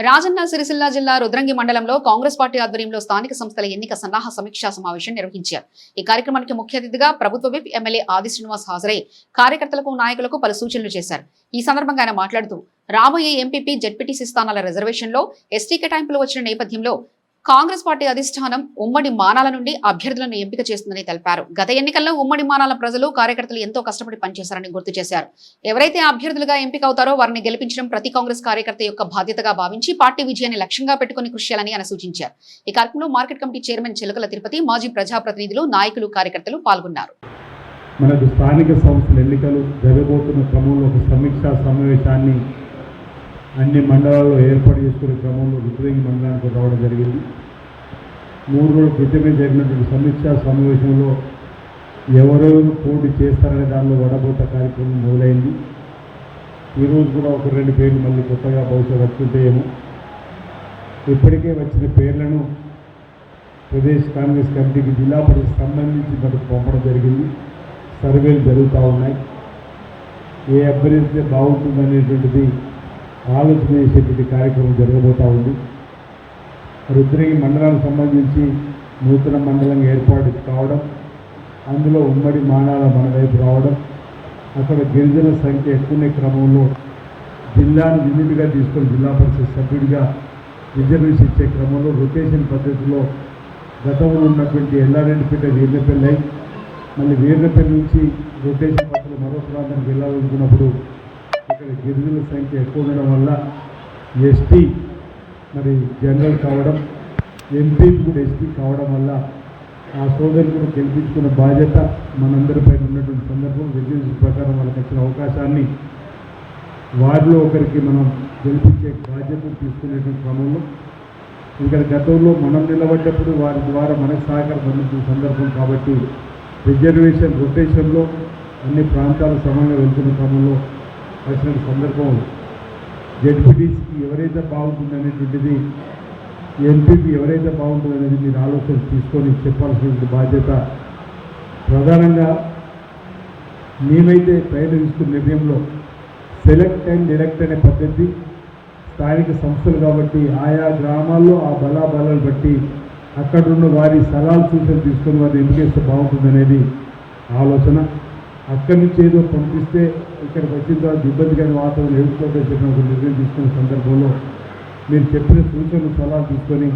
రాజన్న సిరిసిల్ల జిల్లా రుద్రంగి మండలంలో కాంగ్రెస్ పార్టీ ఆధ్వర్యంలో స్థానిక సంస్థల ఎన్నిక సన్నాహ సమీక్షా సమావేశం నిర్వహించారు. ఈ కార్యక్రమానికి ముఖ్య అతిథిగా ప్రభుత్వ విప్ ఎమ్మెల్యే ఆది శ్రీనివాస్ హాజరై కార్యకర్తలకు నాయకులకు పలు సూచనలు చేశారు. ఈ సందర్భంగా ఆయన మాట్లాడుతూ రాబోయే ఎంపీపీ జెడ్పీటీసీ స్థానాల రిజర్వేషన్లో ఎస్టీ కేటాయింపులు వచ్చిన నేపథ్యంలో కాంగ్రెస్ పార్టీ అధిష్టానం ఉమ్మడి మానాల నుండి అభ్యర్థులను ఎంపిక చేస్తుందని తెలిపారు. గత ఎన్నికల్లో ఉమ్మడి మానాల ప్రజలు కార్యకర్తలు ఎంతో కష్టపడి పనిచేశారని గుర్తు చేశారు. ఎవరైతే అభ్యర్థులుగా ఎంపిక అవుతారో వారిని గెలిపించడం ప్రతి కాంగ్రెస్ కార్యకర్త యొక్క బాధ్యతగా భావించి పార్టీ విజయాన్ని లక్ష్యంగా పెట్టుకుని కృషి చేయాలని ఆయన సూచించారు. ఈ కార్యక్రమంలో మార్కెట్ కమిటీ చైర్మన్ చిలకల తిరుపతి, మాజీ ప్రజాప్రతినిధులు, నాయకులు, కార్యకర్తలు పాల్గొన్నారు. మనకు స్థానిక సంస్థల ఎన్నికలు జరగబోతున్న క్రమంలో ఒక సమీక్షా సమావేశాన్ని అన్ని మండలాల్లో ఏర్పాటు చేసుకునే క్రమంలో రుద్రంగి మండలానికి రావడం జరిగింది. 3 రోజుల క్రితమే జరిగినటువంటి సమీక్షా సమావేశంలో ఎవరెవరు పోటీ చేస్తారనే దానిలో వడబోత కార్యక్రమం మొదలైంది. ఈరోజు కూడా 1-2 పేర్లు మళ్ళీ కొత్తగా బహుశా వస్తుంటాయేమో. ఇప్పటికే వచ్చిన పేర్లను ప్రదేశ్ కాంగ్రెస్ కమిటీకి జిల్లా పరిషత్ సంబంధించి మనకు పంపడం జరిగింది. సర్వేలు జరుగుతూ ఉన్నాయి. ఏ అభ్యర్థి బాగుంటుందనేటువంటిది ఆలోచన చేసేటువంటి కార్యక్రమం జరగబోతూ ఉంది. రుద్రంగి మండలానికి సంబంధించి నూతన మండలం ఏర్పాటు కావడం, అందులో ఉమ్మడి మానాల మన వైపు రావడం, అక్కడ గిరిజన సంఖ్య ఎక్కువ క్రమంలో జిల్లాను యూనిట్గా తీసుకొని జిల్లా పరిషత్ సభ్యుడిగా రిజర్వేషన్ ఇచ్చే క్రమంలో రొటేషన్ పద్ధతిలో గతంలో ఉన్నటువంటి ఎల్లారెడ్డిపేట వీర్నపల్లి అయి మళ్ళీ వీర్నపల్లి నుంచి రొటేషన్ పద్ధతిలో మరో ప్రాంతానికి వెళ్ళాలనుకున్నప్పుడు ఇక్కడ గిరిజనుల సంఖ్య ఎక్కువ ఉండడం వల్ల ఎస్టీ మరి జనరల్ కావడం, ఎంపీ కూడా ఎస్టీ కావడం వల్ల ఆ సోదరులు కూడా గెలిపించుకున్న బాధ్యత మనందరిపై ఉన్నటువంటి సందర్భం. రిజర్వేషన్ ప్రకారం వాళ్ళకి వచ్చిన అవకాశాన్ని వారిలో ఒకరికి మనం గెలిపించే బాధ్యత తీసుకునేటువంటి క్రమంలో ఇక్కడ గతంలో మనం నిలబడ్డప్పుడు వారి ద్వారా మనకు సహకారం అందించిన సందర్భం కాబట్టి రిజర్వేషన్ రొటేషన్లో అన్ని ప్రాంతాల సమానంగా వెళ్తున్న క్రమంలో వచ్చిన సందర్భం జెడ్పీటీసీకి ఎవరైతే బాగుంటుందనేటువంటిది, ఎంపీపీ ఎవరైతే బాగుంటుందనేది మీరు ఆలోచన తీసుకొని చెప్పాల్సినటువంటి బాధ్యత ప్రధానంగా మేమైతే ప్రయత్నం తీసుకున్న నిర్ణయంలో సెలెక్ట్ అండ్ ఎలెక్ట్ అనే పద్ధతి స్థానిక సంస్థలు కాబట్టి ఆయా గ్రామాల్లో ఆ బలాబలాలు బట్టి అక్కడున్న వారి సలహాలు సూచనలు తీసుకొని వారిని ఎంపిక చేస్తే బాగుంటుందనేది ఆలోచన. అక్కడి నుంచి ఏదో పంపిస్తే ఇక్కడికి వచ్చిన తర్వాత ఇబ్బందికరమైన వాతావరణం ఎదుర్కోవడం చెప్పిన ఒక నిర్ణయం తీసుకునే సందర్భంలో మీరు చెప్పిన సూచనలు సలహాలు తీసుకొని